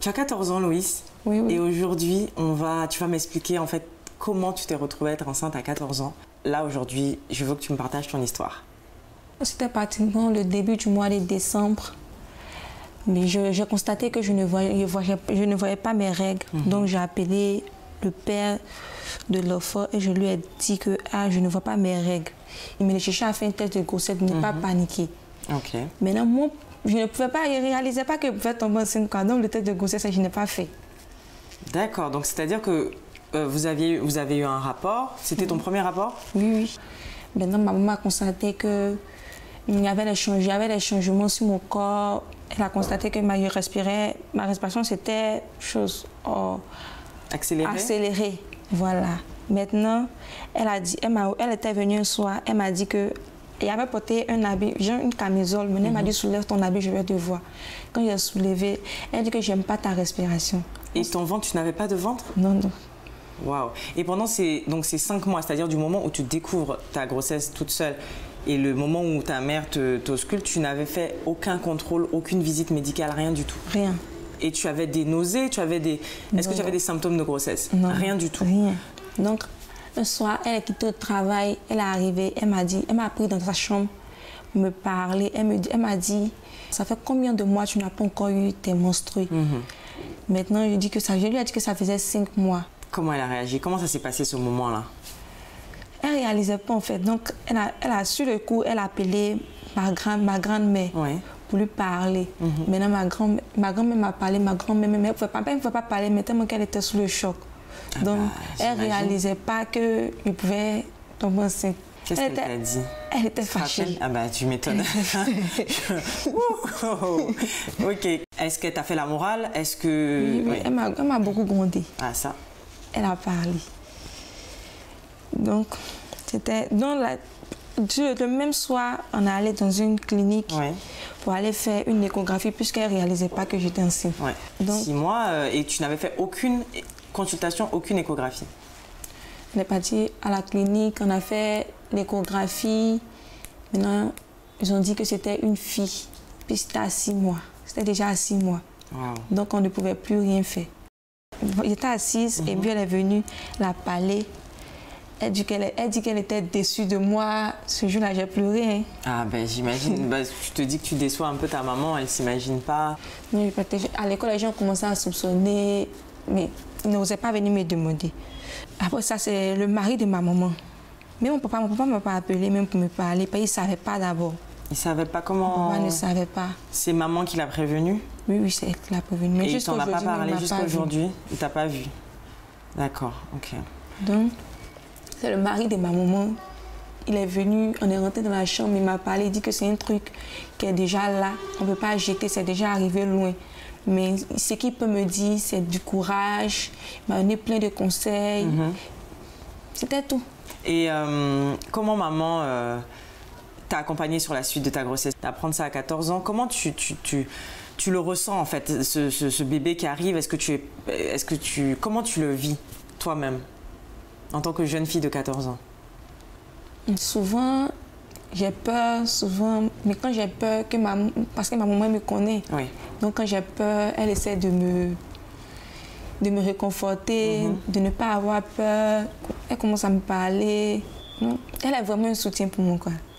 Tu as 14 ans, Loïs. Oui, oui. Et aujourd'hui, tu vas m'expliquer en fait comment tu t'es retrouvée à être enceinte à 14 ans. Là, aujourd'hui, je veux que tu me partages ton histoire. C'était pratiquement le début du mois de décembre. Mais j'ai constaté que je ne voyais pas mes règles. Donc, j'ai appelé le père de l'enfant et je lui ai dit que je ne vois pas mes règles. Il m'a cherché à faire une test de grossesse, de ne pas paniquer. Ok. Maintenant, moi, je ne pouvais pas, je ne réalisais pas que je pouvais tomber enceinte. Donc, le test de grossesse, je n'ai pas fait. D'accord. Donc, c'est-à-dire que vous avez eu un rapport. C'était ton premier rapport? Oui, oui. Maintenant, ma maman a constaté que il y avait des changements sur mon corps. Elle a constaté que ma respiration, c'était accélérée. Voilà. Maintenant, elle était venue un soir, elle m'a dit que elle avait porté un habit, une camisole. Maintenant, elle m'a dit soulève ton habit, je vais te voir. Quand j'ai soulevé, elle dit que j'aime pas ta respiration. Et ton ventre, tu n'avais pas de ventre? Non, non. Waouh. Et pendant ces 5 mois, c'est-à-dire du moment où tu découvres ta grossesse toute seule et le moment où ta mère t'ausculte, tu n'avais fait aucun contrôle, aucune visite médicale, rien du tout? Rien. Et tu avais des nausées, est-ce que tu avais des symptômes de grossesse? Non. Rien du tout? Rien. Donc, un soir, elle est quittée au travail, elle est arrivée, elle m'a pris dans sa chambre, me parler, elle m'a dit, ça fait combien de mois tu n'as pas encore eu tes menstrues? Maintenant, je lui ai dit que ça faisait 5 mois. Comment elle a réagi? Comment ça s'est passé ce moment-là? Elle ne réalisait pas en fait. Donc, elle a sur le coup, elle a appelé ma grand-mère pour lui parler. Maintenant, ma grand-mère m'a parlé, ma grand-mère ne pouvait pas parler, mais tellement qu'elle était sous le choc. Donc, elle ne réalisait pas que je pouvais tomber enceinte. Qu'est-ce qu'elle t'a dit? Elle était fâchée. Ah bah, tu m'étonnes. Ok. Est-ce qu'elle t'a fait la morale? Est-ce que... Oui, elle m'a beaucoup grondé. Ah, ça. Elle a parlé. Donc, c'était le même soir, on est allé dans une clinique pour aller faire une échographie puisqu'elle ne réalisait pas que j'étais enceinte. Donc, 6 mois et tu n'avais fait aucune consultation, aucune échographie? On est parti à la clinique, on a fait l'échographie. Maintenant, ils ont dit que c'était une fille. Puis c'était à 6 mois. C'était déjà à 6 mois. Wow. Donc, on ne pouvait plus rien faire. J'étais assise et puis elle est venue, elle a parlé. Elle dit qu'elle était déçue de moi. Ce jour-là, j'ai pleuré. Hein. Ah ben j'imagine. Je te dis que tu déçois un peu ta maman, elle ne s'imagine pas. À l'école, les gens ont commencé à soupçonner, mais ils n'osaient pas venir me demander. Après ça, c'est le mari de ma maman. Mais mon papa ne m'a pas appelé même pour me parler, parce qu'il ne savait pas d'abord. Il ne savait pas comment... Mon papa ne savait pas. C'est maman qui l'a prévenu? Oui, oui, c'est elle qui l'a prévenu. Mais et il ne t'en a pas parlé jusqu'à aujourd'hui? Il ne t'a pas vu? D'accord, ok. Donc, c'est le mari de ma maman. Il est venu, on est rentré dans la chambre, il m'a parlé, il dit que c'est un truc qui est déjà là. On ne peut pas jeter, c'est déjà arrivé loin. Mais ce qu'il peut me dire, c'est du courage. Il m'a donné plein de conseils. C'était tout. Et comment maman t'a accompagnée sur la suite de ta grossesse? D'apprendre ça à 14 ans, comment tu le ressens en fait, ce bébé qui arrive? Comment tu le vis toi-même en tant que jeune fille de 14 ans? Souvent, j'ai peur, mais quand j'ai peur, parce que ma maman me connaît. Oui. Donc quand j'ai peur, elle essaie de me réconforter, de ne pas avoir peur. Elle commence à me parler. Non, elle est vraiment un soutien pour moi, quoi.